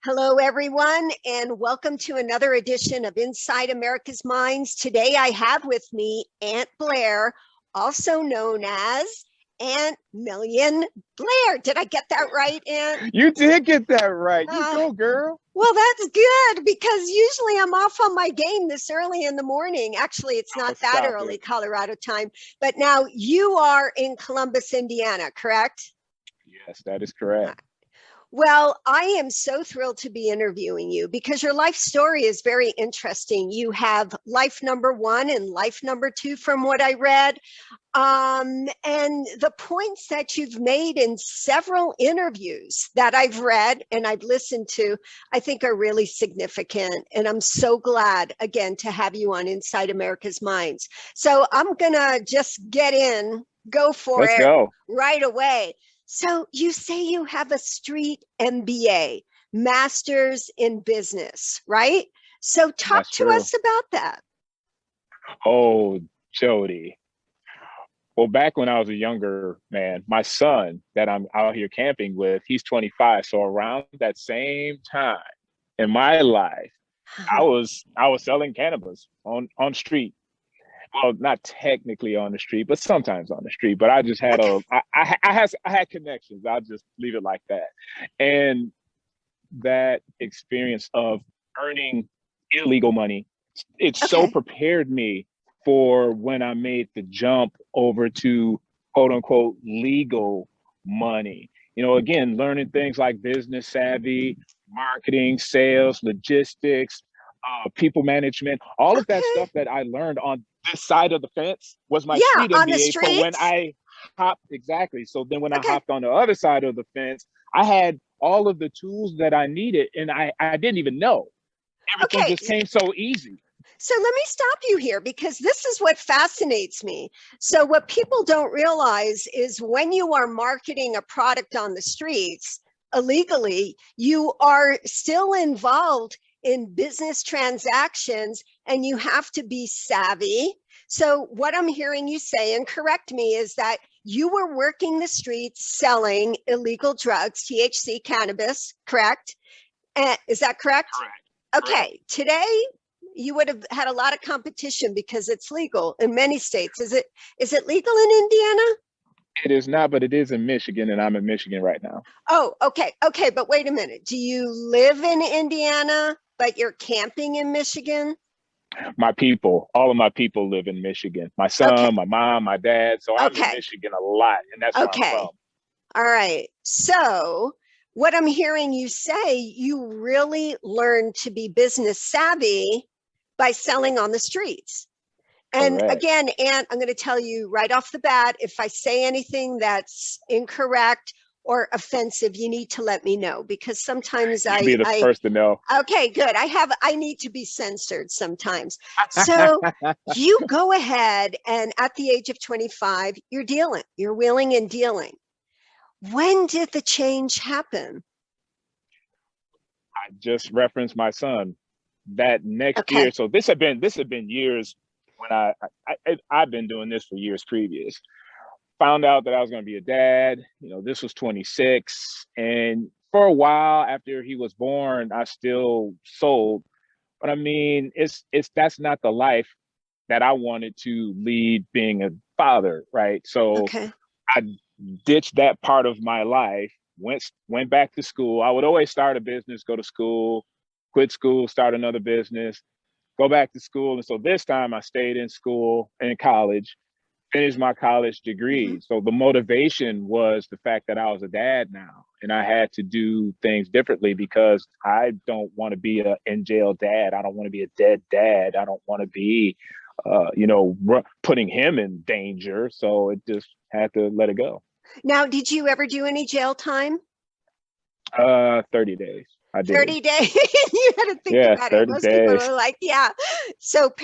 Hello, everyone, and welcome to another edition of Inside America's Minds. Today, I have with me Ant Blair, also known as MillionBlair. Did I get that right, Ant? You did get that right. You Uh, go, girl. well, that's good because usually I'm off on my game this early in the morning. Actually, it's Oh, not that stop early, it. Colorado time. But now you are in Columbus, Indiana, correct? Yes, that is correct. Well, I am so thrilled to be interviewing you because your life story is very interesting. You have life number one and life number two, from what I read. And the points that you've made in several interviews that I've read and I've listened to, I think are really significant. And I'm so glad, again, to have you on Inside America's Minds. So I'm going to just go for Let's it go. right away. So you say you have a street MBA, master's in business, right? So talk That's to true. us about that. Oh, Jody. Well, back when I was a younger man, my son that I'm out here camping with, he's 25. So around that same time in my life, I was selling cannabis on street. Well, not technically on the street, but sometimes on the street. But I just had Okay. I had connections. I'll just leave it like that. And that experience of earning illegal money, it so Okay. prepared me for when I made the jump over to quote unquote legal money. Again, learning things like business savvy, marketing, sales, logistics, people management, all of that Okay. stuff that I learned on this side of the fence was my Yeah, street on the MBA for when streets. I hopped. Exactly. So then when I Okay. hopped on the other side of the fence, I had all of the tools that I needed and I didn't even know. Everything Okay. just came so easy. So let me stop you here because this is what fascinates me. So, what people don't realize is when you are marketing a product on the streets illegally, you are still involved in business transactions and you have to be savvy. So, what I'm hearing you say, and correct me, is that you were working the streets selling illegal drugs, THC, cannabis, correct? Is that correct? Correct. Correct. Okay, today you would have had a lot of competition because it's legal in many states. Is it legal in Indiana? It is not, but it is in Michigan, and I'm in Michigan right now. Oh, okay. Okay, but wait a minute. Do you live in Indiana, but you're camping in Michigan? My people, all of my people live in Michigan. My Okay. son, my mom, my dad. So I'm in Okay. Michigan a lot, and that's where I'm from. Okay. All right. So, what I'm hearing you say, you really learned to be business savvy by selling on the streets. And Correct. again, Ant, I'm going to tell you right off the bat, if I say anything that's incorrect or offensive, you need to let me know because sometimes You'll be the first to know. okay, good. I need to be censored sometimes. So you go ahead and at the age of 25, you're wheeling and dealing. When did the change happen? I just referenced my son that next Okay. year. So this had been years when I've been doing this for years previous. Found out that I was going to be a dad. This was 26, and for a while after he was born, I still sold. But I mean, it's that's not the life that I wanted to lead being a father, right? So Okay. I ditched that part of my life, went back to school. I would always start a business, go to school, quit school, start another business, go back to school. And so this time I stayed in school and in college, finished my college Mm-hmm. degree. So the motivation was the fact that I was a dad now and I had to do things differently because I don't want to be a in jail dad. I don't want to be a dead dad. I don't want to be, putting him in danger. So it just had to let it go. Now, did you ever do any jail time? 30 days. I did. 30 days. You had to think Yeah, about it. 30 Most people days. are like, yeah. So It's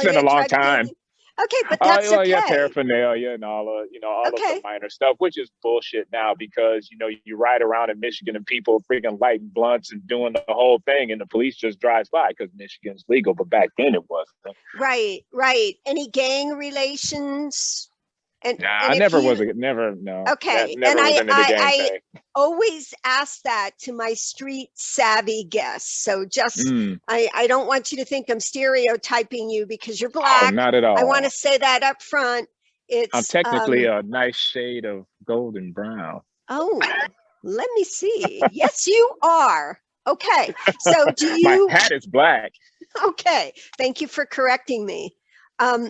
been a paraphernalia, long drug time. dealing. Okay, but that's Well, yeah, okay. paraphernalia and all of the Okay. minor stuff, which is bullshit now because you ride around in Michigan and people freaking lighting blunts and doing the whole thing, and the police just drives by because Michigan's legal, but back then it wasn't. Right, right. Any gang relations? And Nah, and I if never you was a never no. That okay, and never was into the gang I thing. always ask that to my street savvy guests. So just Mm. I don't want you to think I'm stereotyping you because you're Oh, black. not at I want to all. say that up front. I'm It's technically a nice shade of golden brown. oh, let me see. Yes, you are. Okay. So do My you hat is black. okay, thank you for correcting me.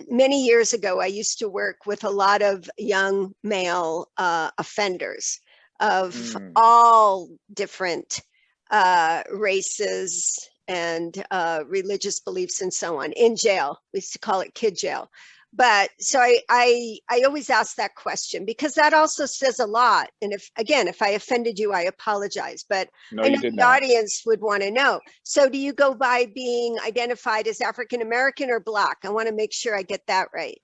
Many years ago, I used to work with a lot of young male offenders of Mm. all different races and religious beliefs and so on in jail. We used to call it kid jail. But so I always ask that question because that also says a lot. And if again, if I offended you, I apologize. But No, I you know did the not. audience would want to know. So do you go by being identified as African American or Black? I want to make sure I get that right.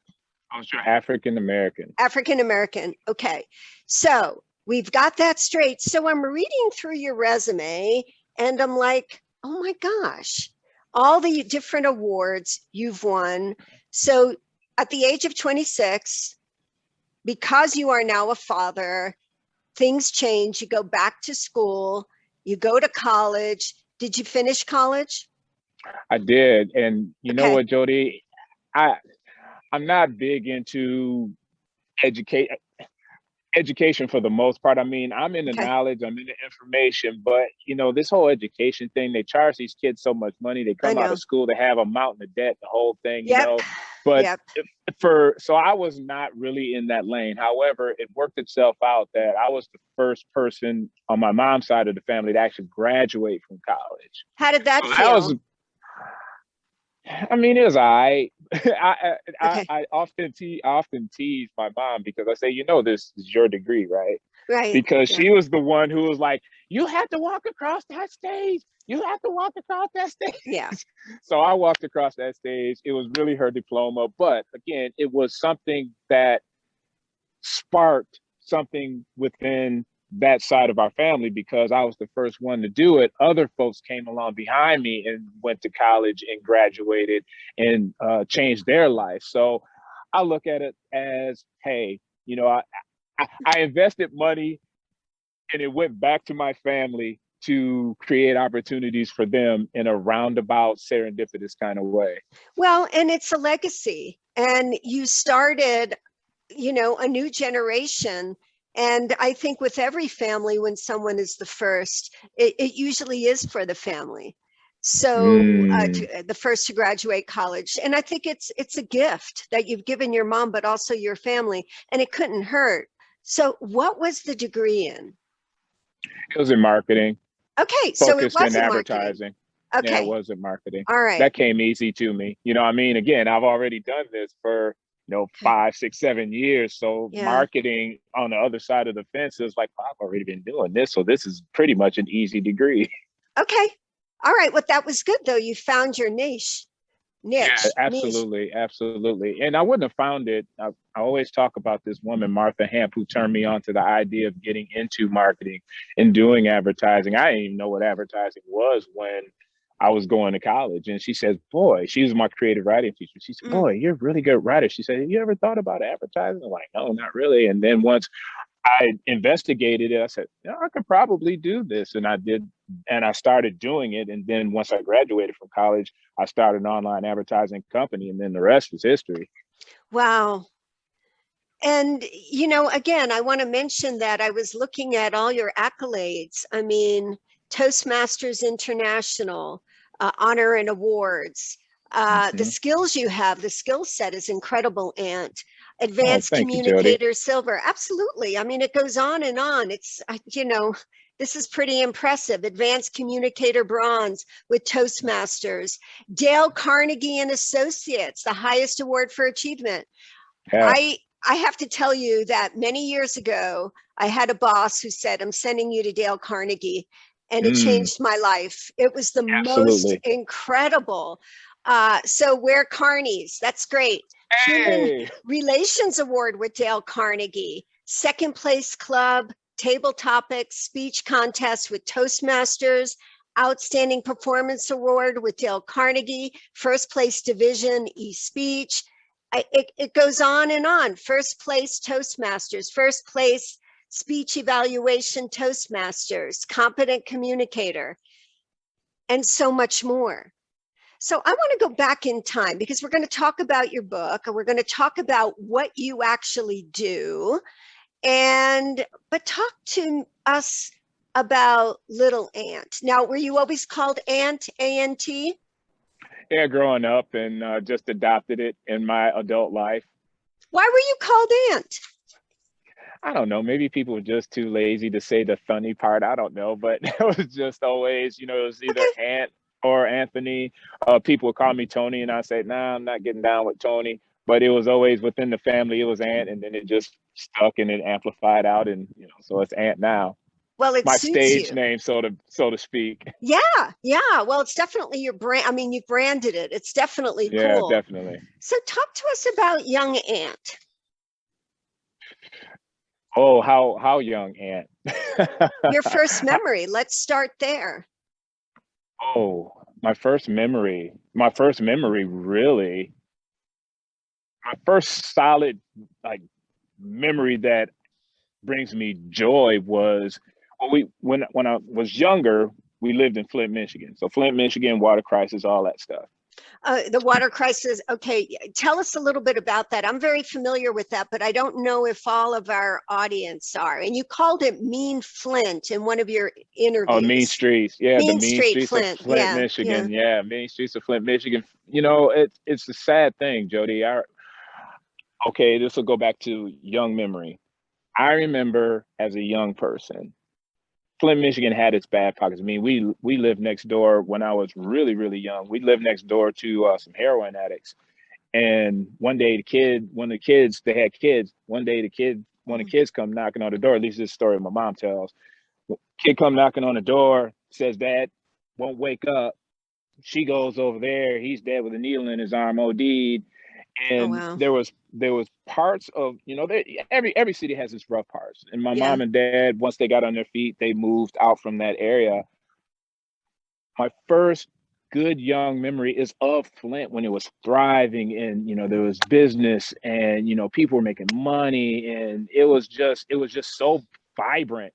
I was African American. African American. Okay. So we've got that straight. So I'm reading through your resume and I'm like, oh my gosh, all the different awards you've won. So at the age of 26, because you are now a father, things change. You go back to school, you go to college. Did you finish college? I did, and you know Okay. what, Jody? I I'm not big into educate education for the most part. I mean, I'm into Okay. knowledge, I'm into information, but this whole education thing, they charge these kids so much money. They I come out of know. school, they have a mountain of debt, the whole thing. Yep. But Yep. so I was not really in that lane. However, it worked itself out that I was the first person on my mom's side of the family to actually graduate from college. How did that So that was, feel? I mean, it was I. Okay. I often tease my mom because I say, this is your degree, right? Right. Because Yeah. she was the one who was like, you have to walk across that stage. You have to walk across that stage. Yeah. So I walked across that stage. It was really her diploma. But again, it was something that sparked something within that side of our family because I was the first one to do it. Other folks came along behind me and went to college and graduated and changed their life. So I look at it as, hey, I invested money and it went back to my family to create opportunities for them in a roundabout, serendipitous kind of way. Well, and it's a legacy. And you started, a new generation. And I think with every family, when someone is the first, it usually is for the family. So Mm. the first to graduate college, and I think it's a gift that you've given your mom, but also your family, and it couldn't hurt. So, what was the degree in? It was in marketing, Okay, so it focused in wasn't marketing. advertising. Yeah, it Okay, was in marketing. all right. That came easy to me. I mean, again, I've already done this for, Okay, 5, 6, 7 years. So yeah. marketing on the other side of the fence is like, I've already been doing this. So this is pretty much an easy degree. Okay, all right. Well, that was good though. You found your Yeah, niche. absolutely, absolutely. And I wouldn't have found it. I always talk about this woman, Martha Hamp, who turned me on to the idea of getting into marketing and doing advertising. I didn't even know what advertising was when I was going to college. And she says, boy, she was my creative writing teacher. She said, Mm. boy, you're a really good writer. She said, have you ever thought about advertising? I'm like, no, not really. And then once I investigated it, I said, yeah, I could probably do this. And I did. And I started doing it. And then once I graduated from college, I started an online advertising company. And then the rest was history. Wow. And, again, I want to mention that I was looking at all your accolades. I mean, Toastmasters International, honor and awards. The Mm-hmm. skills you have, the skill set is incredible, Ant. Oh, Advanced thank you, Jody. communicator silver. Absolutely. I mean, it goes on and on. This is pretty impressive. Advanced communicator bronze with Toastmasters. Dale Carnegie and Associates, the highest award for achievement. Yeah. I have to tell you that many years ago, I had a boss who said, I'm sending you to Dale Carnegie. And it Mm, changed my life. It was the most absolutely. incredible. So we're Carnies. That's great. Human Hey. Relations Award with Dale Carnegie. Second place club, table topics, speech contest with Toastmasters. Outstanding Performance Award with Dale Carnegie. First place division, e-speech. it goes on and on. First place Toastmasters, first place speech evaluation Toastmasters, competent communicator, and so much more. So I want to go back in time because we're going to talk about your book and we're going to talk about what you actually do. But talk to us about little Ant. Now, were you always called Ant, A-N-T? Yeah, growing up, and just adopted it in my adult life. Why were you called Ant? I don't know, maybe people were just too lazy to say the funny part. I don't know, but it was just always, it was either Ant or Anthony. People would call me Tony, and I say, nah, I'm not getting down with Tony. But it was always within the family, it was Ant, and then it just stuck and it amplified out, and so it's Ant now. Well, it My suits stage you. name, so to speak. Yeah. Well, it's definitely your brand. I mean, you've branded it. It's definitely Yeah, cool. definitely. So talk to us about young Ant. Oh, how young, Ant? Your first memory. Let's start there. Oh, my first memory really, my first solid like memory that brings me joy was when I was younger, we lived in Flint, Michigan. So Flint, Michigan, water crisis, all that stuff. The water crisis. Okay, tell us a little bit about that. I'm very familiar with that, but I don't know if all of our audience are. And you called it Mean Flint in one of your interviews. Oh, Mean Streets. Yeah, the Mean Mean Street, Streets Flint. of Flint, Yeah, Michigan. Yeah, Mean Streets of Flint, Michigan. It's a sad thing, Jody. Okay, this will go back to young memory. I remember as a young person, Flint, Michigan had its bad pockets. I mean, we lived next door when I was really, really young. We lived next door to some heroin addicts. And one day one of the kids, they had kids. One day one of the kids come knocking on the door. At least this is the story my mom tells. Kid come knocking on the door, says dad won't wake up. She goes over there. He's dead with a needle in his arm, OD'd. Oh, And wow. there was parts of every city has its rough parts, and my Yeah. mom and dad, once they got on their feet, they moved out from that area. My first good young memory is of Flint when it was thriving, and there was business, and people were making money, and it was just so vibrant.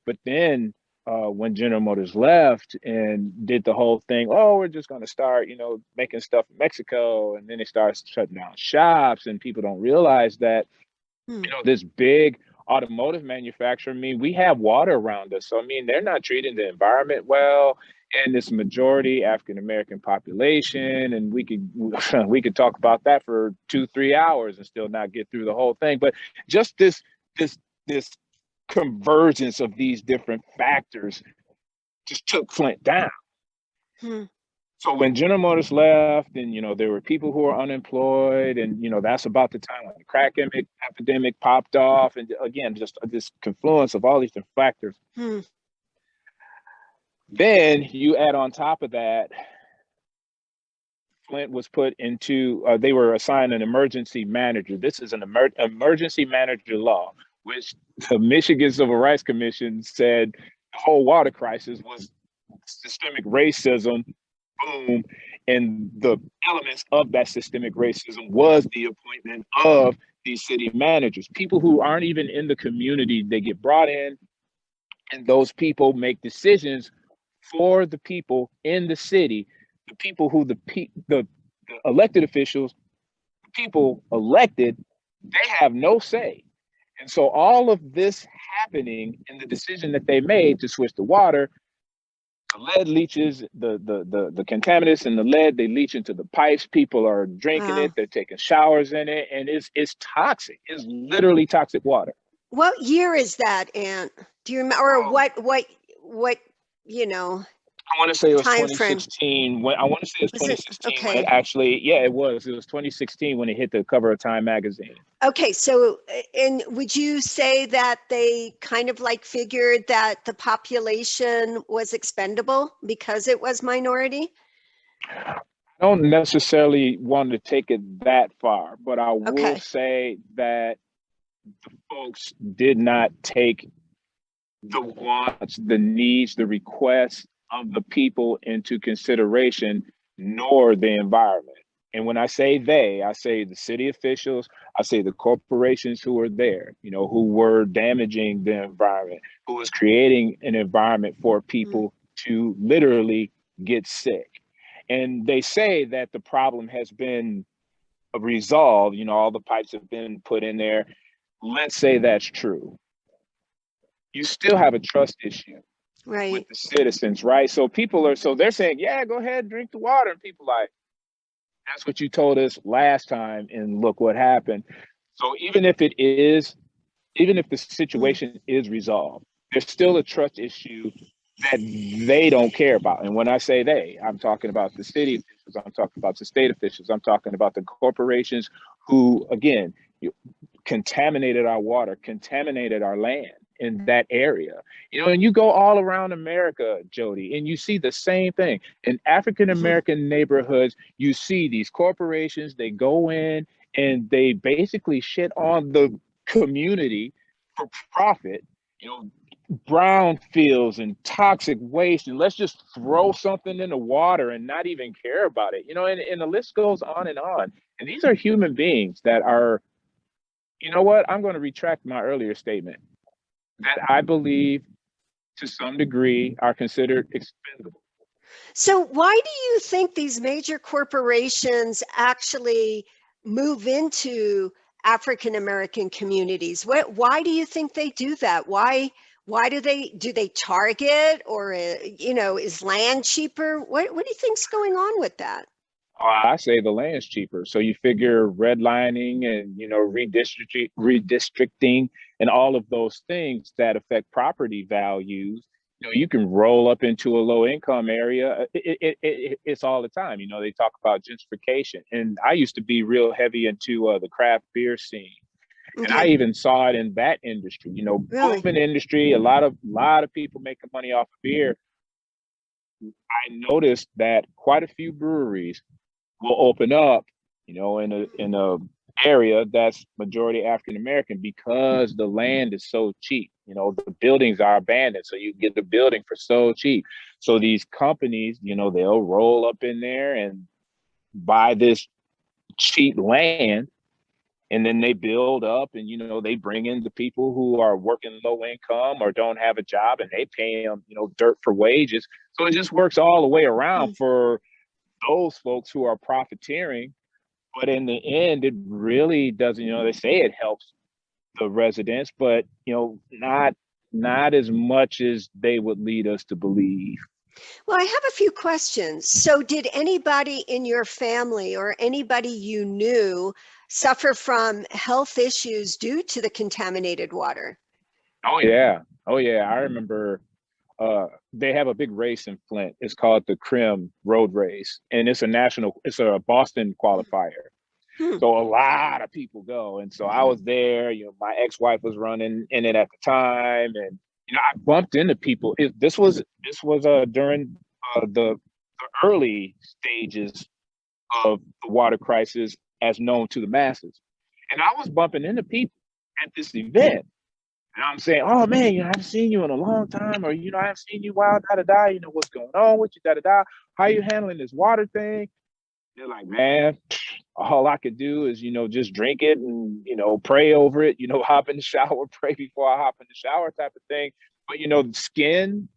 But then when General Motors left and did the whole thing, oh, we're just going to start, making stuff in Mexico. And then they started shutting down shops, and people don't realize that, this big automotive manufacturer, I mean, we have water around us. So, I mean, they're not treating the environment well. And this majority African-American population. And we could talk about that for 2-3 hours and still not get through the whole thing. But just this convergence of these different factors just took Flint down. So when General Motors left, and there were people who were unemployed, and that's about the time when the crack epidemic popped off, and again, just this confluence of all these different factors. Then you add on top of that, Flint was put into, they were assigned an emergency manager. This is an emergency manager law, which the Michigan Civil Rights Commission said the whole water crisis was systemic racism, boom. And the elements of that systemic racism was the appointment of these city managers, people who aren't even in the community. They get brought in, and those people make decisions for the people in the city, the people who the elected officials, the people elected, they have no say. And so all of this happening in the decision that they made to switch the water, the lead leaches, the contaminants and the lead, they leach into the pipes. People are drinking it, they're taking showers in it, and it's toxic. It's literally toxic water. What year is that, Ant? Do you remember, or what I want to say it was 2016. I want to say it was 2016 okay. when it actually, yeah, it was 2016 when it hit the cover of Time magazine. Okay, so, and would you say that they kind of like figured that the population was expendable because it was minority? I don't necessarily want to take it that far, but I will say that the folks did not take the wants, the needs, the requests of the people into consideration, nor the environment. And when I say they, I say the city officials, I say the corporations who are there, who were damaging the environment, who was creating an environment for people to literally get sick. And they say that the problem has been resolved, all the pipes have been put in there. Let's say that's true. You still have a trust issue with the citizens, right? So they're saying, yeah, go ahead, drink the water. And people like, that's what you told us last time, and look what happened. So even if the situation is resolved, there's still a trust issue that they don't care about. And when I say they, I'm talking about the city officials, I'm talking about the state officials, I'm talking about the corporations who, again, contaminated our water, contaminated our land in that area. And you go all around America, Jody, and you see the same thing. In African American neighborhoods, you see these corporations, they go in and they basically shit on the community for profit, brown fields and toxic waste, and let's just throw something in the water and not even care about it. And the list goes on and on. And these are human beings that are, I'm going to retract my earlier statement that I believe to some degree are considered expendable. So why do you think these major corporations actually move into African American communities? Why do you think they do that? Why do they target, or is land cheaper? What do you think's going on with that? I say the land's cheaper. So you figure redlining and, redistricting and all of those things that affect property values. You can roll up into a low income area. It's all the time. They talk about gentrification. And I used to be real heavy into the craft beer scene. And I even saw it in that industry, Really? booming industry, a lot of people making money off of beer. I noticed that quite a few breweries will open up, in a area that's majority African American because the land is so cheap. The buildings are abandoned, so you get the building for so cheap. So these companies, they'll roll up in there and buy this cheap land, and then they build up, and they bring in the people who are working low income or don't have a job, and they pay them, dirt for wages. So it just works all the way around for those folks who are profiteering. But in the end, it really doesn't, they say it helps the residents, but not as much as they would lead us to believe. Well, I have a few questions. So did anybody in your family or anybody you knew suffer from health issues due to the contaminated water? Oh yeah. I remember they have a big race in Flint. It's called the Crim Road Race, and it's a Boston qualifier. So a lot of people go. And so I was there, my ex-wife was running in it at the time. And, I bumped into people. This was during the early stages of the water crisis as known to the masses. And I was bumping into people at this event. And I'm saying, oh man, I haven't seen you in a long time, or, I haven't seen you, wow, da-da-da, what's going on with you, da-da-da, how are you handling this water thing? They're like, man, all I could do is, just drink it and, pray over it, hop in the shower, pray before I hop in the shower type of thing. But, skin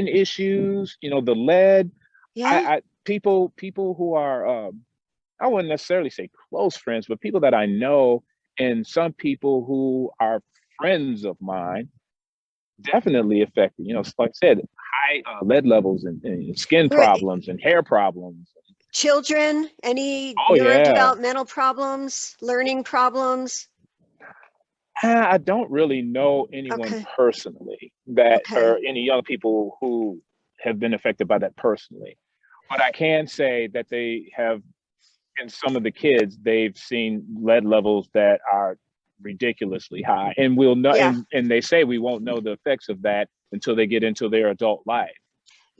issues, the lead, people who are, I wouldn't necessarily say close friends, but people that I know, and some people who are friends of mine, definitely affected. Like I said, high lead levels and skin problems and hair problems. Children, any yeah. neurodevelopmental problems, learning problems? I don't really know anyone personally or any young people who have been affected by that personally. But I can say that they have, in some of the kids, they've seen lead levels that are ridiculously high, and we'll know. And they say we won't know the effects of that until they get into their adult life.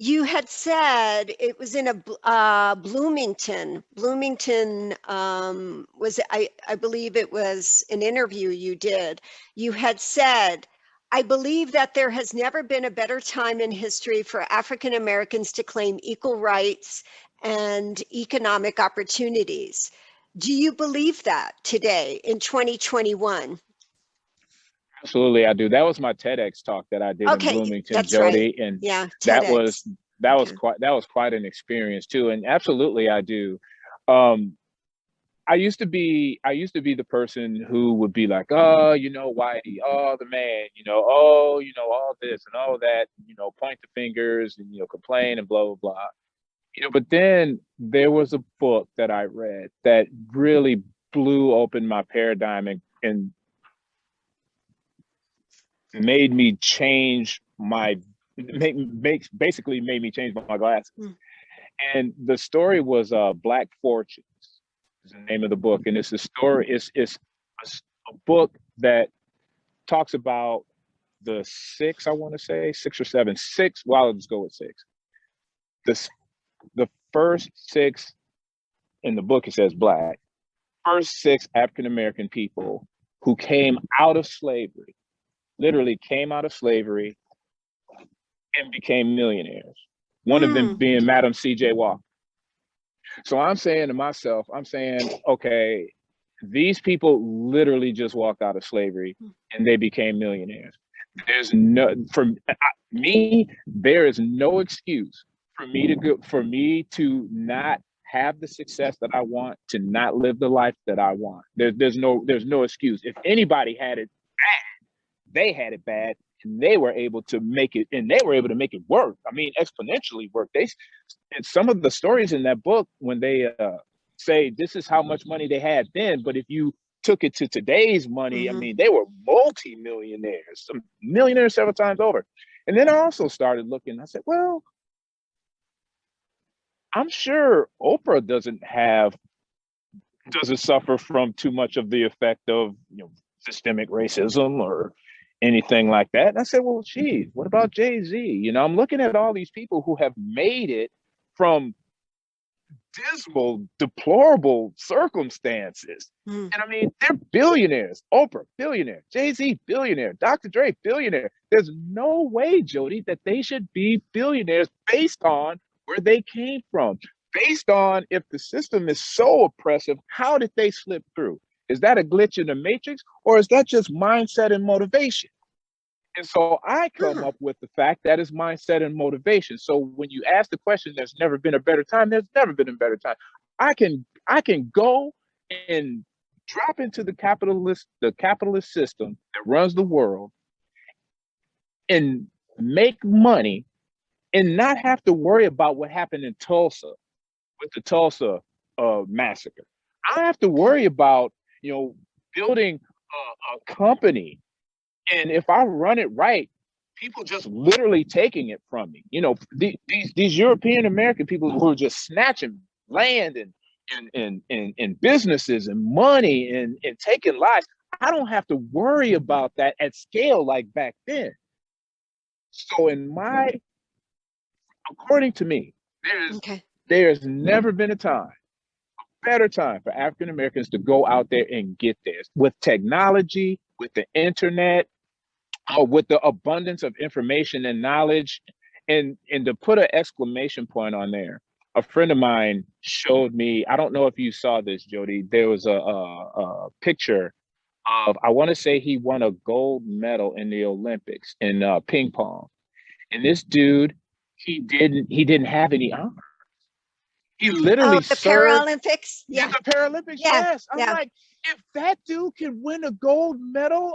You had said it was in a Bloomington. Bloomington was, I believe it was an interview you did. You had said, I believe that there has never been a better time in history for African Americans to claim equal rights and economic opportunities. Do you believe that today in 2021? Absolutely, I do. That was my TEDx talk that I did in Okay, Bloomington, that's Jody, right. and Yeah, that TEDx. was quite an experience too. And absolutely, I do. Um, I used to be the person who would be like, oh, you know, Whitey, oh, the man, you know, oh, you know, all this and all that, you know, point the fingers and, you know, complain and blah, blah, blah. You know, but then there was a book that I read that really blew open my paradigm and made me change my, basically made me change my glasses. Mm. And the story was Black Fortunes is the name of the book. And it's a story, it's a book that talks about the six, I want to say, six or seven, six, well, let's go with six. The first six in the book, it says Black, first six African-American people who came out of slavery, literally came out of slavery and became millionaires. One of them being Madam C.J. Walker. So I'm saying to myself, I'm saying, okay, these people literally just walked out of slavery and they became millionaires. There's no, for me, there is no excuse for me to not have the success that I want, to not live the life that I want. There's no excuse. If anybody had it bad, they had it bad, and they were able to make it, and they were able to make it work. I mean, exponentially work. And some of the stories in that book, when they say this is how much money they had then, but if you took it to today's money, I mean, they were multi-millionaires, some millionaires several times over. And then I also started looking, I said, well, I'm sure Oprah doesn't suffer from too much of the effect of, you know, systemic racism or anything like that. And I said, well, geez, what about Jay-Z? You know, I'm looking at all these people who have made it from dismal, deplorable circumstances. And I mean, they're billionaires. Oprah, billionaire. Jay-Z, billionaire. Dr. Dre, billionaire. There's no way, Jody, that they should be billionaires based on where they came from. Based on, if the system is so oppressive, how did they slip through? Is that a glitch in the matrix, or is that just mindset and motivation? And so I come up with the fact that is mindset and motivation. So when you ask the question, there's never been a better time, there's never been a better time. I can go and drop into the capitalist system that runs the world and make money and not have to worry about what happened in Tulsa with the Tulsa massacre. I don't have to worry about, you know, building a company, and if I run it right, people just literally taking it from me. You know, these European American people who are just snatching land and businesses and money and taking lives. I don't have to worry about that at scale like back then. So according to me, there's never been a better time for African Americans to go out there and get this with technology, with the internet, with the abundance of information and knowledge. And to put an exclamation point on there, a friend of mine showed me, I don't know if you saw this, Jody, there was a picture of, I want to say he won a gold medal in the Olympics in ping pong. And this dude, he didn't have any arms. He literally the Paralympics. Yeah, the Paralympics. Yeah. Yes. I'm like, if that dude can win a gold medal,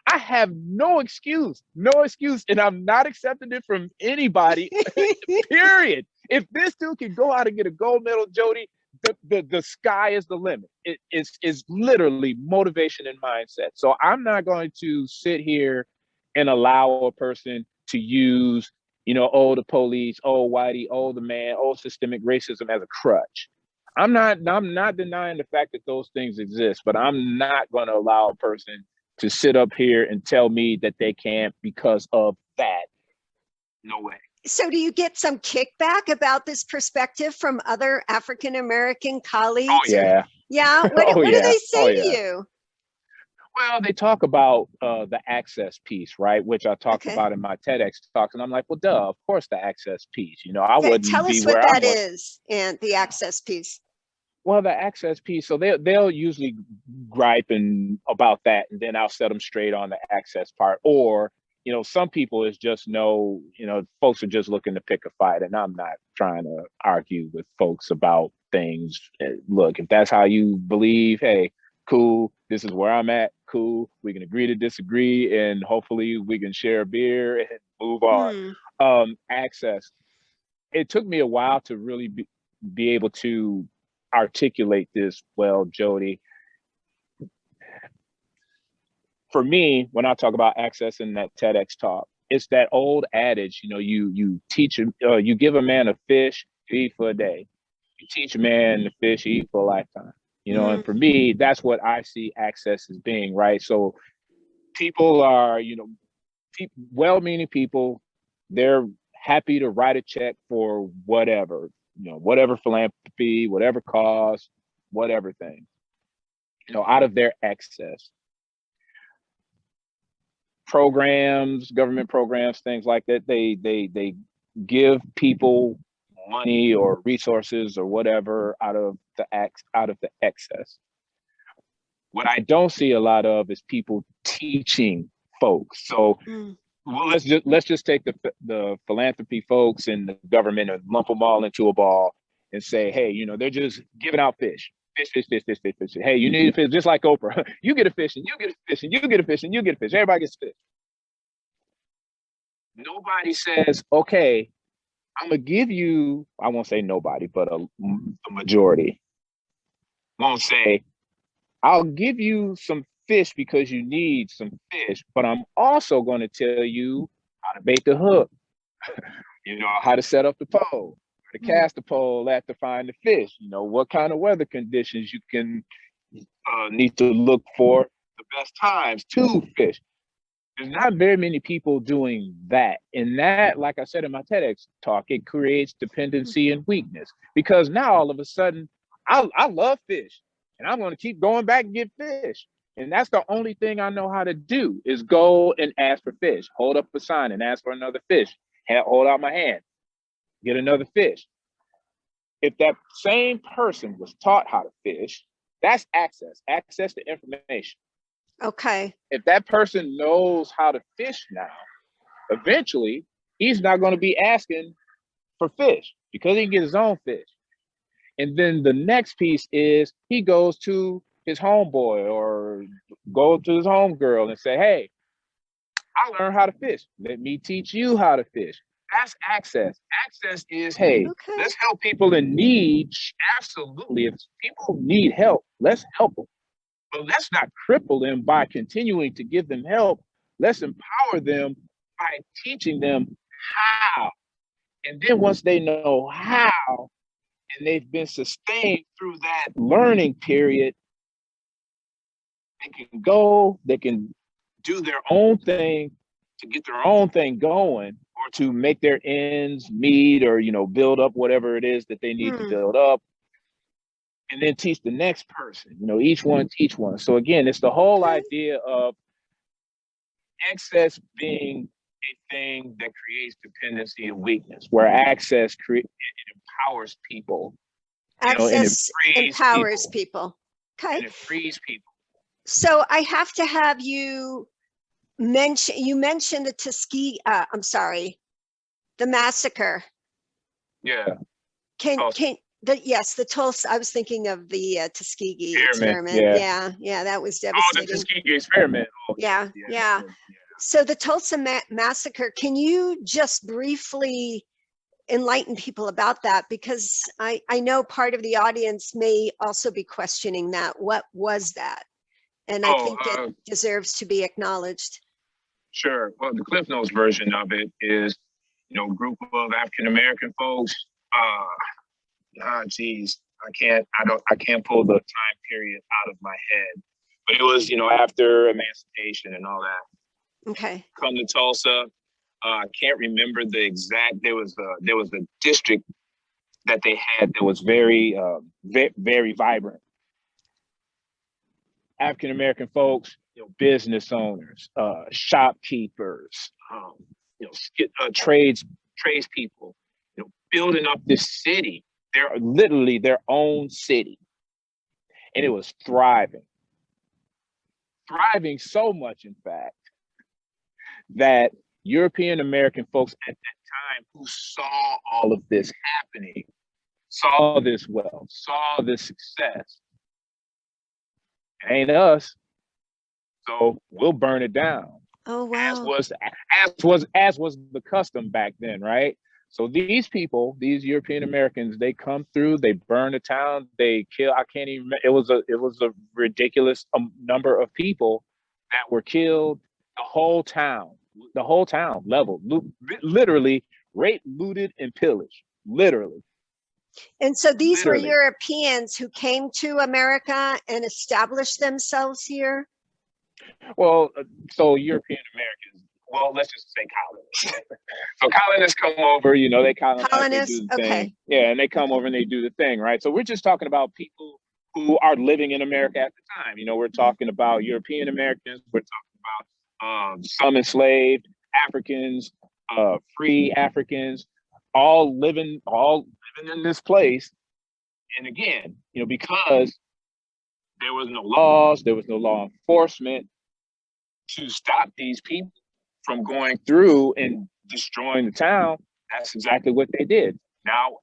I have no excuse, and I'm not accepting it from anybody, period. If this dude can go out and get a gold medal, Jody, the sky is the limit. It's literally motivation and mindset. So I'm not going to sit here and allow a person to use, you know, oh, the police, oh, Whitey, oh, the man, oh, systemic racism as a crutch. I'm not denying the fact that those things exist, but I'm not going to allow a person to sit up here and tell me that they can't because of that. No way. So do you get some kickback about this perspective from other African-American colleagues? Oh, yeah. Yeah? What do they say to you? Well, they talk about the access piece, right? Which I talked Okay. about in my TEDx talks, and I'm like, well, duh, of course the access piece. You know, I Okay, wouldn't tell be us where what I'm that at. is and the access piece. Well, the access piece, so they'll usually gripe and about that, and then I'll set them straight on the access part. Or, you know, some people is just no, you know, folks are just looking to pick a fight, and I'm not trying to argue with folks about things. Look, if that's how you believe, hey, cool, this is where I'm at, cool, we can agree to disagree, and hopefully we can share a beer and move on. Hmm. Access. It took me a while to really be able to articulate this well, Jody. For me, when I talk about access in that TEDx talk, it's that old adage, you know, you teach you give a man a fish to eat for a day. You teach a man to fish to eat for a lifetime. You know, and for me, that's what I see access as being, right? So people are, you know, well-meaning people, they're happy to write a check for whatever, you know, whatever philanthropy, whatever cause, whatever thing, you know, out of their excess. Programs, government programs, things like that, they give people money or resources or whatever out of the excess. What I don't see a lot of is people teaching folks. So well, let's just take the philanthropy folks and the government and lump them all into a ball and say, hey, you know, they're just giving out fish. Fish, fish, fish, fish, fish, fish. Hey, you need a fish, just like Oprah. You get a fish and you get a fish and you get a fish and you get a fish. Everybody gets a fish. Nobody says, okay, I'm gonna give you, I won't say nobody, but a majority won't say, I'll give you some fish because you need some fish, but I'm also going to tell you how to bait the hook, you know, how to set up the pole, to cast the pole at to find the fish, you know, what kind of weather conditions you can need to look for, the best times to fish. There's not very many people doing that. And that, like I said in my TEDx talk, it creates dependency and weakness, because now all of a sudden, I love fish and I'm going to keep going back and get fish. And that's the only thing I know how to do is go and ask for fish, hold up a sign and ask for another fish, hold out my hand, get another fish. If that same person was taught how to fish, that's access to information. Okay. If that person knows how to fish now, eventually he's not going to be asking for fish because he can get his own fish. And then the next piece is he goes to his homeboy or go to his homegirl and say, hey, I learned how to fish. Let me teach you how to fish. That's access. Access is, hey, let's help people in need. Absolutely. If people need help, let's help them. But let's not cripple them by continuing to give them help. Let's empower them by teaching them how. And then once they know how, and they've been sustained through that learning period, they can do their own thing to get their own thing going, or to make their ends meet, or, you know, build up whatever it is that they need to build up. And then teach the next person, you know, each one teach one. So again, it's the whole idea of excess being a thing that creates dependency and weakness, where access it empowers people. Access empowers people. Okay. And it frees people. So I have to have you mentioned the Tuskegee, the massacre. Yeah. The Tulsa, I was thinking of the Tuskegee experiment. Yeah, that was devastating. Oh, the Tuskegee experiment. Oh, yeah. So the Tulsa massacre, can you just briefly enlighten people about that? Because I know part of the audience may also be questioning that. What was that? And I think it deserves to be acknowledged. Sure. Well, the cliffnotes version of it is, you know, a group of African-American folks, geez, I can't pull the time period out of my head, but it was, you know, after emancipation and all that. Okay. Come to Tulsa. I can't remember the exact, there was a district that they had that was very, very vibrant. African-American folks, business owners, shopkeepers, tradespeople, building up this city. They're literally their own city. And it was thriving so much, in fact, that European American folks at that time who saw all of this happening, saw this wealth, saw this success, it ain't us, so we'll burn it down. Oh, wow. As was the custom back then, right? So these people, these European Americans, they come through, they burn the town, they kill. I can't even. It was a ridiculous number of people that were killed. The whole town leveled, literally raped, looted, and pillaged, literally. And so these were Europeans who came to America and established themselves here? Well, so European Americans, well, let's just say colonists. So colonists come over, they colonize, they do the thing. Yeah, and they come over and they do the thing, right? So we're just talking about people who are living in America at the time. We're talking about European Americans, we're talking about some enslaved Africans, free Africans, all living in this place. And again, because there was no laws, there was no law enforcement to stop these people from going through and destroying the town. That's exactly what they did. Now,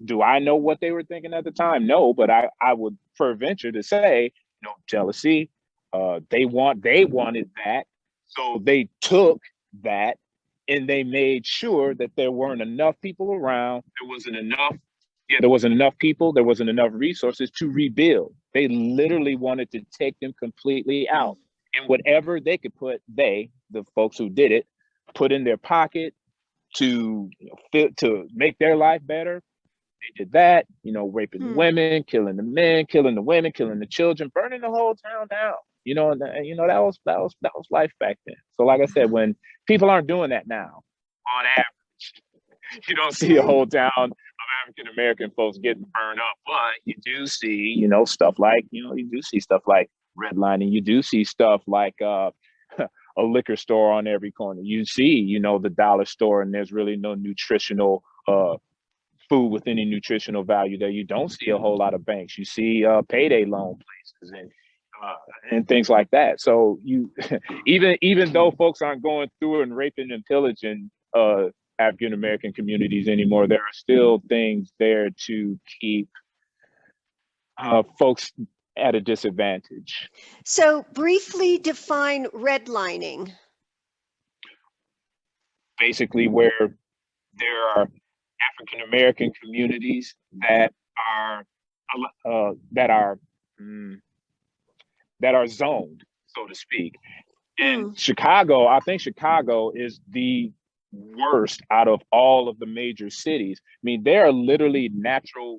do I know what they were thinking at the time? No, but I would venture to say, jealousy. They wanted that, so they took that and they made sure that there weren't enough people around. There wasn't enough people. There wasn't enough resources to rebuild. They literally wanted to take them completely out. And whatever they could put, the folks who did it, put in their pocket to make their life better. They did that, raping the women, killing the men, killing the women, killing the children, burning the whole town down. That was life back then. So like I said, when people aren't doing that now, on average, you don't see a whole town of African American folks getting burned up, but you do see, stuff like, you do see stuff like redlining. You do see stuff like a liquor store on every corner. You see, the dollar store, and there's really no nutritional food with any nutritional value there. You don't see a whole lot of banks. You see payday loan places and things like that. So you even though folks aren't going through and raping and pillaging African American communities anymore, there are still things there to keep folks at a disadvantage. So briefly define redlining. Basically, where there are African American communities that are zoned, so to speak. And Chicago, I think Chicago is the worst out of all of the major cities. I mean, there are literally natural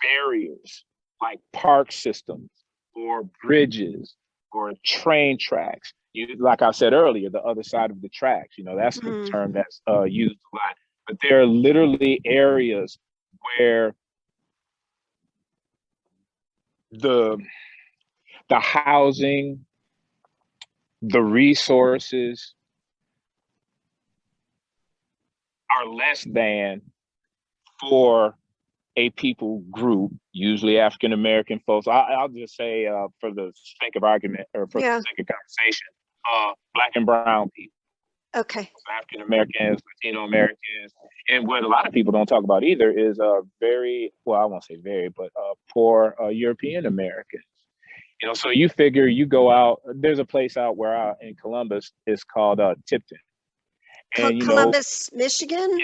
barriers like park systems or bridges or train tracks. Like I said earlier, the other side of the tracks, that's the term that's used a lot. But there are literally areas where the housing, the resources are less than for a people group, usually African American folks. I'll just say, for the sake of argument or for the sake of conversation, Black and brown people. Okay. African Americans, Latino Americans, and what a lot of people don't talk about either is very, well, I won't say very, but poor European Americans. So you figure you go out. There's a place out where in Columbus. It's called Tipton. And Columbus, Michigan,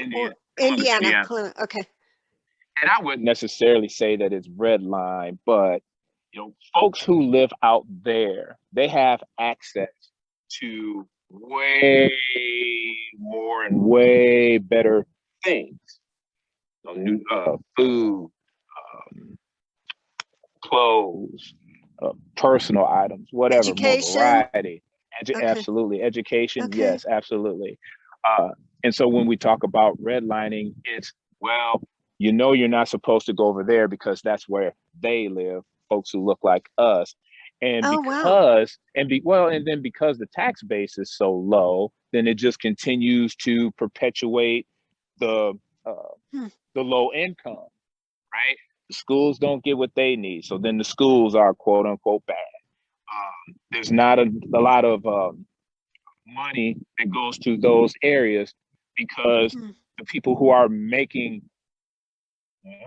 Indiana. Okay. And I wouldn't necessarily say that it's redline, but folks who live out there, they have access to way more and way better things. New food, clothes, personal items, whatever. Education. More variety. Absolutely. Education. Okay. Yes, absolutely. And so when we talk about redlining, it's, well, you're not supposed to go over there because that's where they live, folks who look like us. And Oh, wow. and then because the tax base is so low, then it just continues to perpetuate the uh, Hmm. the low income, right? The schools don't get what they need, so then the schools are quote unquote bad. There's not a lot of money that goes to those areas because Hmm. the people who are making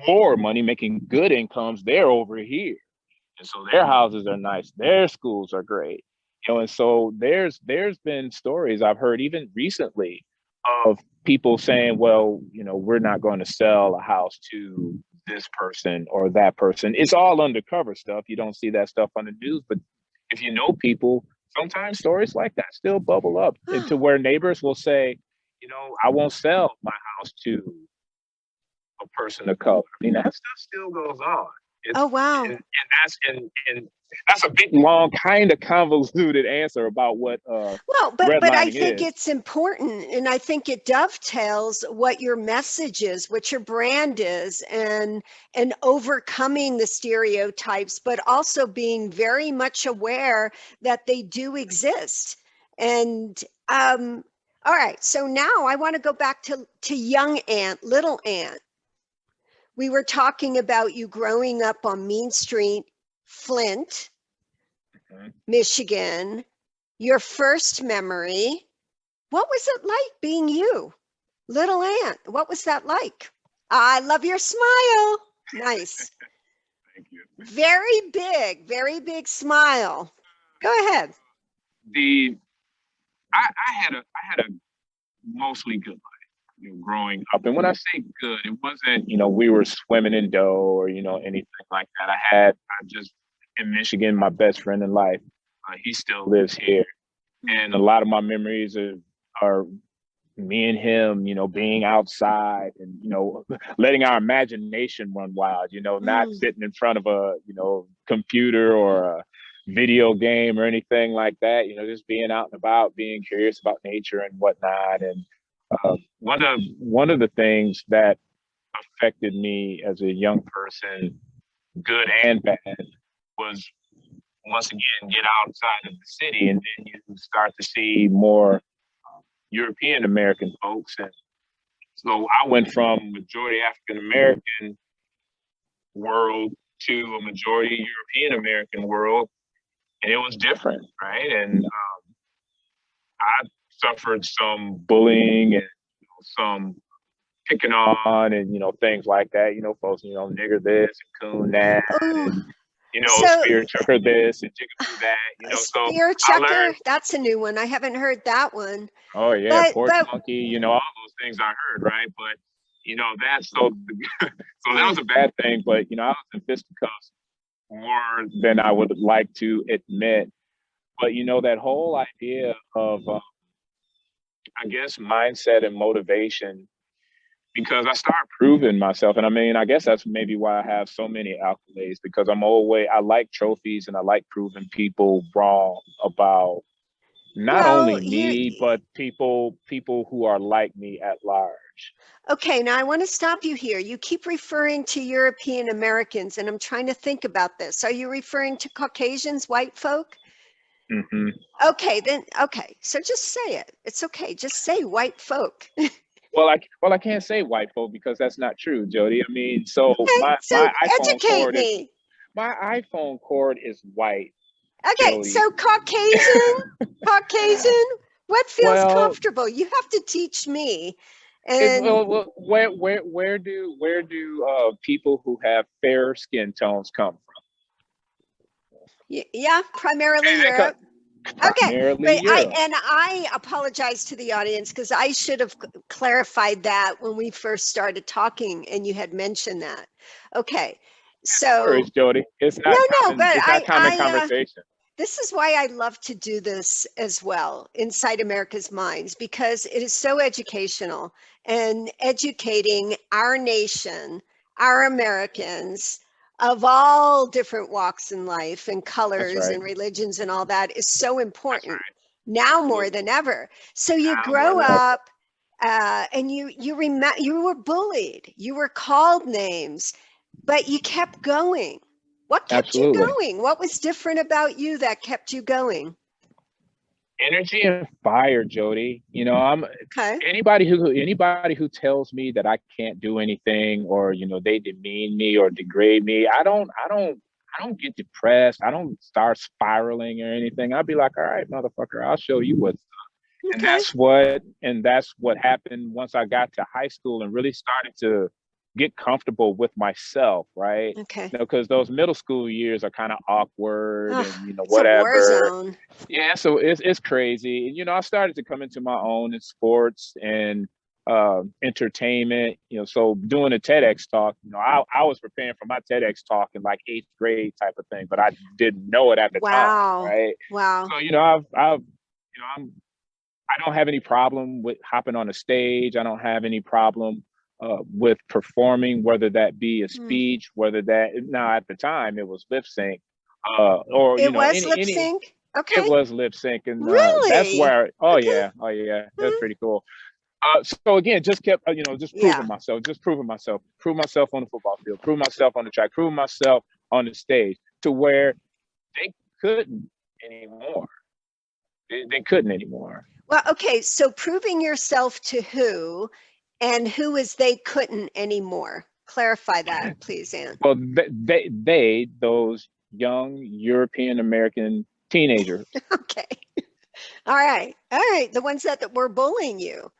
more money, making good incomes, they're over here. And so their houses are nice, their schools are great. And so there's been stories I've heard even recently of people saying, well, we're not going to sell a house to this person or that person. It's all undercover stuff. You don't see that stuff on the news, but if you know people, sometimes stories like that still bubble up into where neighbors will say, I won't sell my house to a person of color. I mean, that stuff still goes on. Oh, It's wow. and that's a big, long, kind of convoluted answer about what Well, but I redlining think is. it's important, and I think it dovetails what your message is, what your brand is, and overcoming the stereotypes, but also being very much aware that they do exist. And all right, so now I want to go back to young Ant, little Ant. We were talking about you growing up on Mean Street, Flint, Mhm. Michigan. Your first memory, what was it like being you? Little Ant, what was that like? I love your smile. Nice. Thank you. Very big smile. Go ahead. The I had a mostly good life, growing up. And when I say good, it wasn't, we were swimming in dough or, anything like that. I just, in Michigan, my best friend in life, he still lives here. And a lot of my memories are me and him, being outside and, letting our imagination run wild, not Mm. sitting in front of a, computer or a video game or anything like that, just being out and about, being curious about nature and whatnot. And one of the things that affected me as a young person, good and bad, was once again get outside of the city, and then you start to see more European American folks. And so I went from majority African American world to a majority European American world, and it was different, right? And I suffered some bullying and some picking on and things like that. Folks, nigger this and coon that, Oh, and so spear chucker this and jigaboo that. a So spear I chucker, learned. that's a new one. I haven't heard that one. Oh yeah, But porch monkey. All those things I heard, right? But that's so. So that was a bad thing. But I was in fisticuffs more than I would like to admit. But that whole idea of, I guess, mindset and motivation, because I started proving myself. And I mean, I guess that's maybe why I have so many accolades, because I like trophies and I like proving people wrong about not well, only me, but people who are like me at large. okay, now I want to stop you here. You keep referring to European Americans, and I'm trying to think about this. Are you referring to Caucasians, white folk? Hmm. Okay, then, okay. So just say it. It's okay. Just say white folk. Well, I can't say white folk because that's not true, Jody. I mean, so Okay, my so iPhone educate cord is me. white, Okay, Jody. so Caucasian, what feels Well, comfortable? You have to teach me. it's And where do people who have fair skin tones come yeah, primarily from? They come Europe. Okay, primarily but Europe. I apologize to the audience because I should have clarified that when we first started talking and you had mentioned that. Okay, No so worries, Jody. It's no, not no, common. but It's not common conversation. this is why I love to do this as well, Inside America's Minds, because it is so educational and educating our nation, our Americans of all different walks in life and That's colors right. and religions and all that is so That's important right. now more Absolutely. than ever. So you Now more grow than ever. up and you were bullied, you were called names, but you kept going. What kept you Absolutely. going? What was different about you that kept you going? Energy and fire, Jody. You know, Okay. anybody who tells me that I can't do anything, or they demean me or degrade me, I don't get depressed. I don't start spiraling or anything. I'll be like, all right, motherfucker, I'll show you what's up. And Okay. that's what happened once I got to high school and really started to get comfortable with myself, right? Okay. Because those middle school years are kind of awkward Oh, and it's a war whatever. zone. Yeah, so it's crazy. I started to come into my own in sports and entertainment. So doing a TEDx talk, I was preparing for my TEDx talk in like eighth grade type of thing, but I didn't know it at the time, Wow. right? Wow. So I don't have any problem with hopping on a stage. I don't have any problem with performing, whether that be a speech, whether that now at the time it was lip sync, or It was lip any. sync? It Okay. was lip sync, and that's Really? where. Okay. Oh yeah, that's Uh, pretty cool. So again, just kept just yeah. proving myself, prove myself on the football field, prove myself on the track, prove myself on the stage, to where they couldn't anymore. They couldn't anymore. Well, okay. So proving yourself to who, and who is they couldn't anymore? Clarify that, please, Ant. Well, those young European American teenagers. Okay. All right. All right. The ones that were bullying you.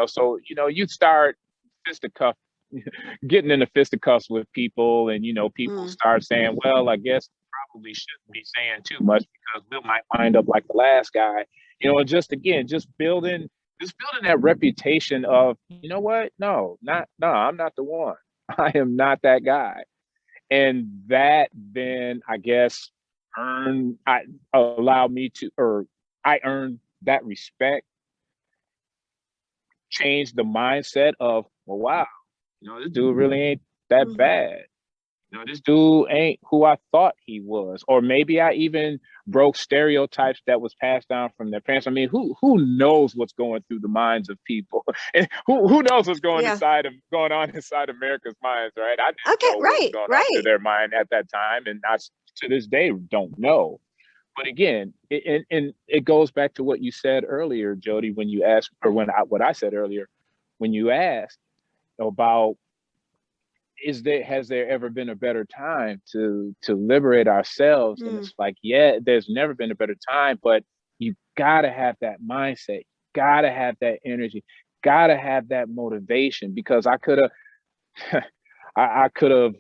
So you start fisticuff, getting into fisticuffs with people, and people start saying, well, I guess probably shouldn't be saying too much because we might wind up like the last guy. And just building that reputation of, what? No, I'm not the one. I am not that guy. And that then, I guess, allowed me to, or I earned that respect, changed the mindset of, well, wow, this dude really ain't that bad. This dude ain't who I thought he was. Or maybe I even broke stereotypes that was passed down from their parents. I mean, who knows what's going through the minds of people? And who knows what's going on inside America's minds, right? I didn't Okay. know what was going on through Right. their mind at that time, and I to this day don't know. But again, it goes back to what you said earlier, Jody, when you asked, or what I said earlier, when you asked about, has there ever been a better time to liberate ourselves? And it's like, yeah, there's never been a better time, but you gotta have that mindset, gotta have that energy, gotta have that motivation, because I could have I could have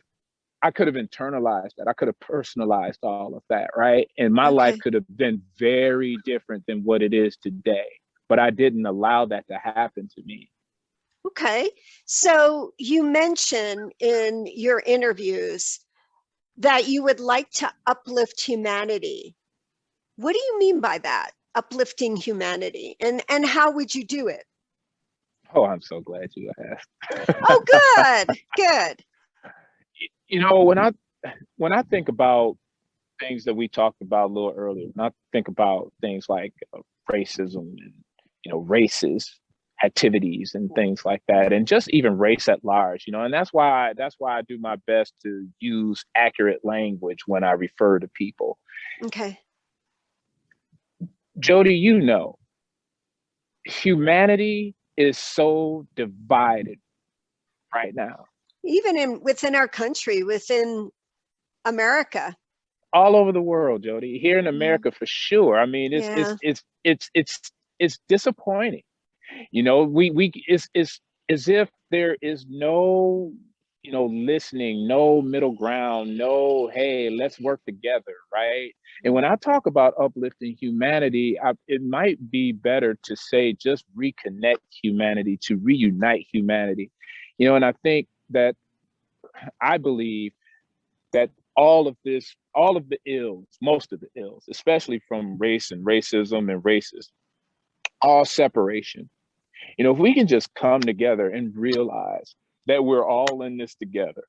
internalized that. I could have personalized all of that, right? And my life could have been very different than what it is today. But I didn't allow that to happen to me. Okay. So you mention in your interviews that you would like to uplift humanity. What do you mean by that? Uplifting humanity, and how would you do it? Oh, I'm so glad you asked. Oh, good, good. When I think about things that we talked about a little earlier, when I think about things like racism and races, activities and things like that, and just even race at large, and that's why I do my best to use accurate language when I refer to people. Okay. Jody, humanity is so divided right now. Even within our country, within America. All over the world, Jody. Here in America, for sure. I mean, it's disappointing. It's as if there is no, listening, no middle ground, no, hey, let's work together, right? And when I talk about uplifting humanity, it might be better to say just reconnect humanity, to reunite humanity. And I think that I believe that all of the ills, most of the ills, especially from race and racism and racism, all separation. If we can just come together and realize that we're all in this together,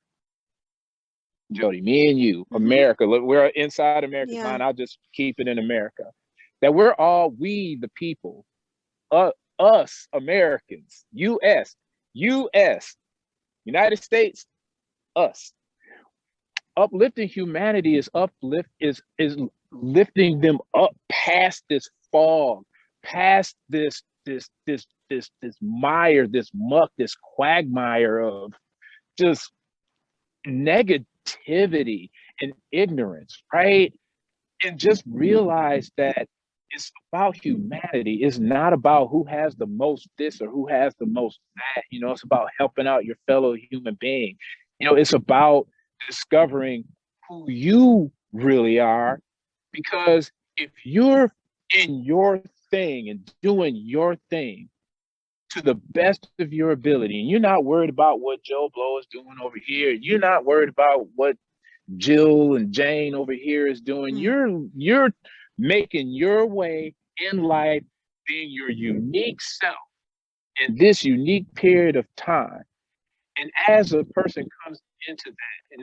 Jody, me and you, America, we're inside America's mind. I'll just keep it in America. That we the people, us Americans, US, United States, us. uplifting humanity is lifting them up past this fog, past this mire, this muck, this quagmire of just negativity and ignorance, right? And just realize that it's about humanity. It's not about who has the most this or who has the most that. It's about helping out your fellow human being. It's about discovering who you really are. Because if you're in your thing and doing your thing to the best of your ability, and you're not worried about what Joe Blow is doing over here, you're not worried about what Jill and Jane over here is doing. You're making your way in life, being your unique self in this unique period of time. And as a person comes into that,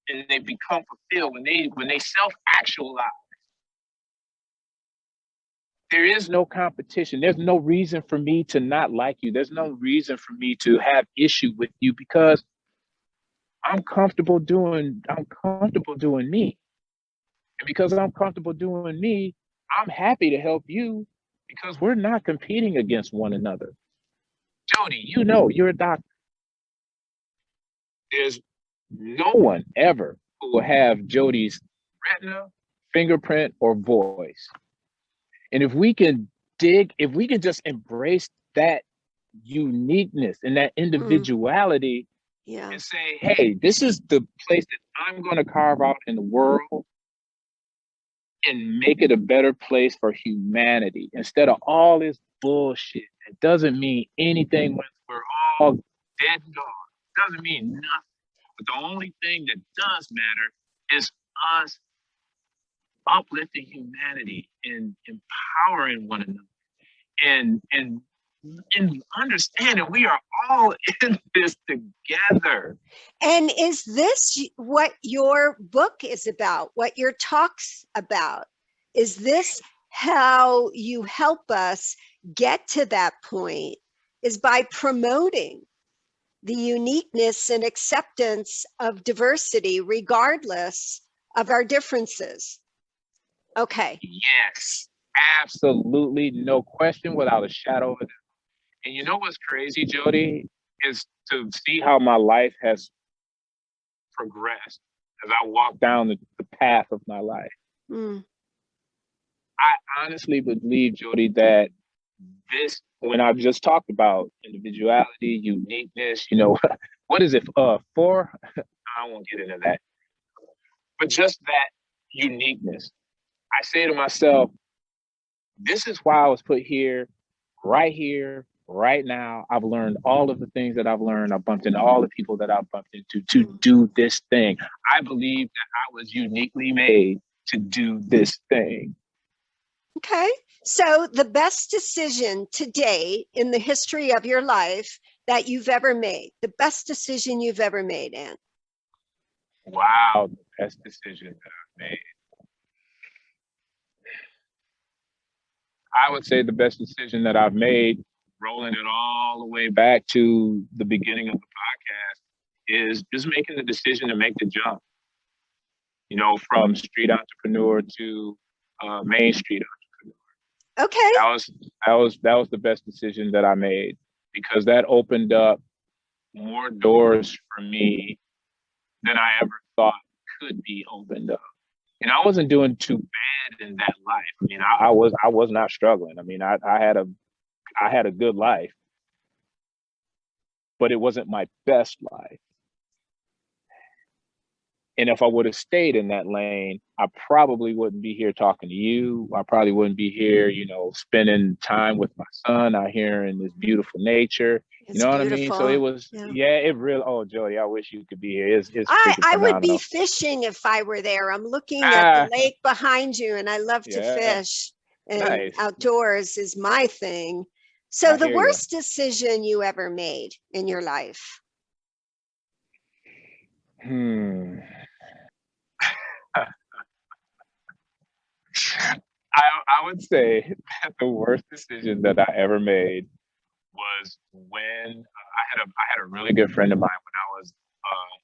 and they become fulfilled, when they self-actualize, there is no competition. There's no reason for me to not like you. There's no reason for me to have issue with you, because I'm comfortable doing me. And because I'm comfortable doing me, I'm happy to help you, because we're not competing against one another. Jody, you're a doctor. There's no one ever who will have Jody's retina, fingerprint, or voice. And if we can just embrace that uniqueness and that individuality, and say, hey, this is the place that I'm going to carve out in the world and make it a better place for humanity, instead of all this bullshit that doesn't mean anything when we're all dead and gone. Doesn't mean nothing. But the only thing that does matter is us uplifting humanity and empowering one another, and understanding we are all in this together. And is this what your book is about, what your talk's about? Is this how you help us get to that point, is by promoting the uniqueness and acceptance of diversity, regardless of our differences? Okay. Yes, absolutely. No question, without a shadow of a doubt. And you know what's crazy, Jody, is to see how my life has progressed as I walk down the path of my life. I honestly believe, Jody, that this, when I've just talked about individuality, uniqueness, what is it for? I won't get into that. But just that uniqueness, I say to myself, this is why I was put here, right now. I've learned all of the things that I've learned. I've bumped into all the people that I've bumped into to do this thing. I believe that I was uniquely made to do this thing. Okay. So the best decision today in the history of your life that you've ever made, the best decision you've ever made, Ant? Wow, the best decision that I've made. I would say the best decision that I've made, rolling it all the way back to the beginning of the podcast, is just making the decision to make the jump. From street entrepreneur to Main Street entrepreneur. Okay. That was the best decision that I made, because that opened up more doors for me than I ever thought could be opened up. And I wasn't doing too bad in that life. I mean, I was not struggling. I mean, I had a good life, but it wasn't my best life. And if I would have stayed in that lane, I probably wouldn't be here talking to you. I probably wouldn't be here, spending time with my son out here in this beautiful nature. It's you know beautiful. What I mean? So it was, it really, oh, Jody, I wish you could be here. It's I would be fishing if I were there. I'm looking at the lake behind you, and I love to fish. And outdoors is my thing. So the worst decision you ever made in your life? I would say that the worst decision that I ever made was when I had a really good friend of mine when I was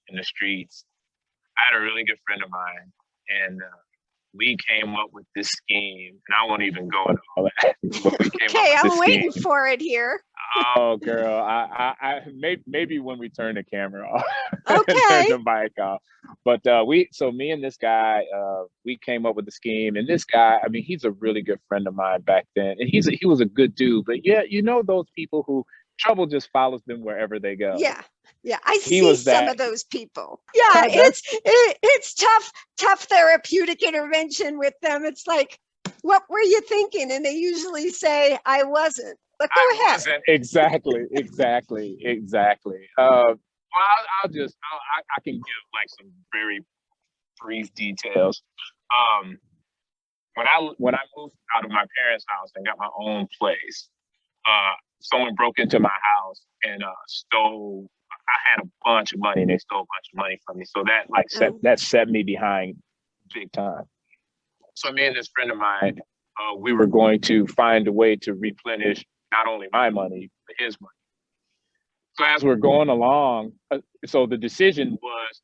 in the streets, I had a really good friend of mine, and we came up with this scheme, and I won't even go into all that. But we came Okay, up with I'm this waiting scheme. for it here. Oh, girl, maybe when we turn the camera off, turn Okay. the mic off. But me and this guy, we came up with the scheme, and this guy, I mean, he's a really good friend of mine back then, and he was a good dude. But yeah, you know those people who trouble just follows them wherever they go. Yeah. Yeah, I He see was some that. of those people. Yeah, That's it's tough therapeutic intervention with them. It's like, what were you thinking? And they usually say, I wasn't. But go I ahead. wasn't. exactly. Well, I can give like some very brief details. When I moved out of my parents' house and got my own place, someone broke into my house and stole. I had a bunch of money, and they stole a bunch of money from me. So that set me behind big time. So me and this friend of mine, we were going to find a way to replenish not only my money but his money. So as we're going along, so the decision was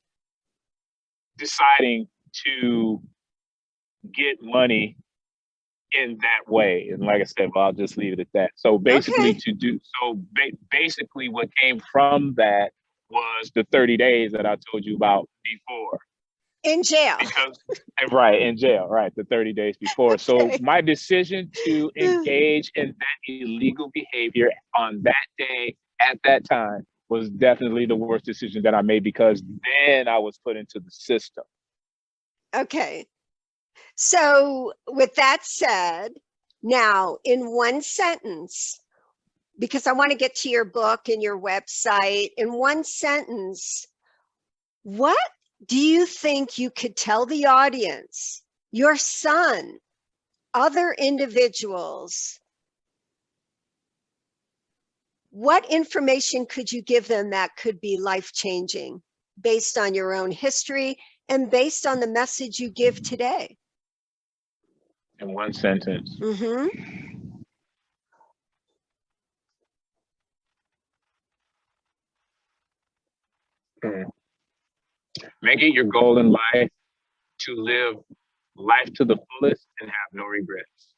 deciding to get money in that way. And like I said, well, I'll just leave it at that. So basically basically what came from that was the 30 days that I told you about before. In jail. Right, in jail, right, the 30 days before. Okay. So my decision to engage in that illegal behavior on that day at that time was definitely the worst decision that I made, because then I was put into the system. Okay. So with that said, now in one sentence, because I want to get to your book and your website, in one sentence, what do you think you could tell the audience, your son, other individuals? What information could you give them that could be life-changing based on your own history and based on the message you give today? In one sentence. Mm-hmm. Make it your goal in life to live life to the fullest and have no regrets.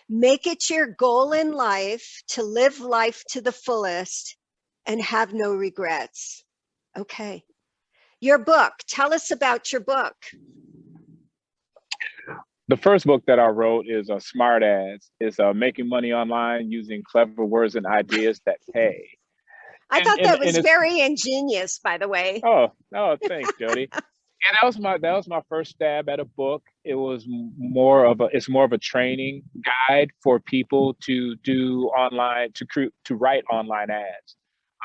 Make it your goal in life to live life to the fullest and have no regrets. Okay. Your book, tell us about your book. The first book that I wrote is Smart Ads. It's making money online using clever words and ideas that pay. I thought that was very ingenious, by the way. Oh, thanks, Jody. Yeah, that was my first stab at a book. It was more of a training guide for people to do online, to write online ads.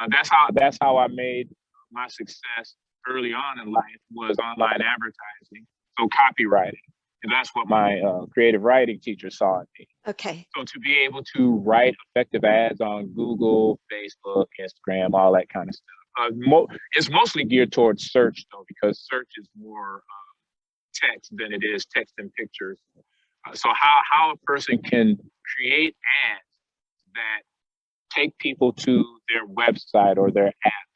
That's how I made my success early on in life, was online advertising, so copywriting. And that's what my creative writing teacher saw in me. Okay. So to be able to write effective ads on Google, Facebook, Instagram, all that kind of stuff. It's mostly geared towards search, though, because search is more text than it is text and pictures. So how a person can create ads that take people to their website or their app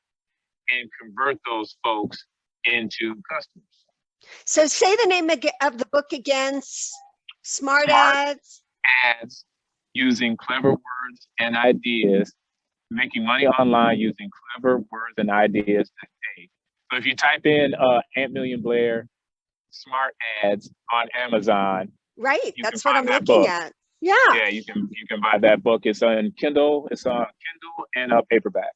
and convert those folks into customers. So say the name of the book again. Smart Ads. Ads using clever words and ideas, making money online using clever words and ideas that pay. So if you type in Ant MillionBlair Smart Ads on Amazon, right? That's what I'm looking at. Yeah. Yeah, you can buy that book. It's on Kindle. It's on Kindle and paperback.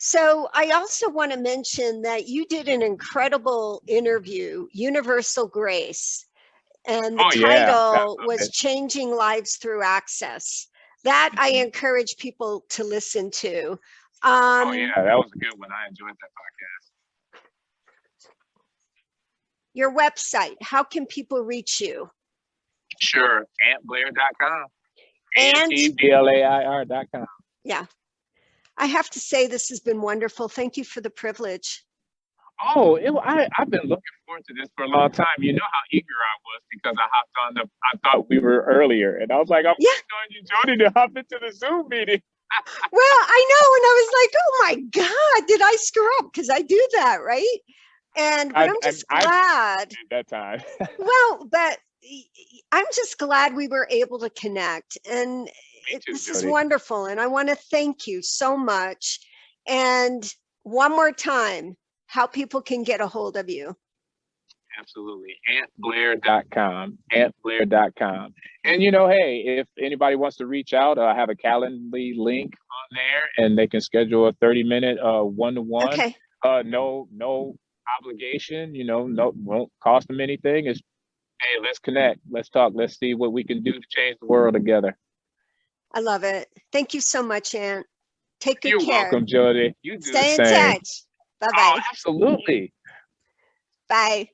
So I also want to mention that you did an incredible interview, Universal Grace, and the title was Changing Lives Through Access. That I encourage people to listen to. That was a good one. I enjoyed that podcast. Your website, how can people reach you? Sure, antblair.com. AntBlair.com. Yeah. I have to say, this has been wonderful. Thank you for the privilege. Oh, I've been looking forward to this for a long time. You know how eager I was, because I hopped on I thought we were earlier, and I was like, I'm waiting on you, Jody, to hop into the Zoom meeting. Well, I know, and I was like, oh my God, did I screw up? Because I do that, right? And but I'm just glad at that time. well, but I'm just glad we were able to connect, and this is Jody. wonderful. And I want to thank you so much. And one more time, how people can get a hold of you. Absolutely. AntBlair.com. AntBlair.com. And hey, if anybody wants to reach out, I have a Calendly link on there, and they can schedule a 30-minute one-to-one. Okay. No obligation, no, won't cost them anything. It's, hey, let's connect, let's talk, let's see what we can do to change the world together. I love it. Thank you so much, Ant. Take good You're care. welcome, Jody. You do Stay the in same. touch. Bye-bye. Oh, absolutely. Bye.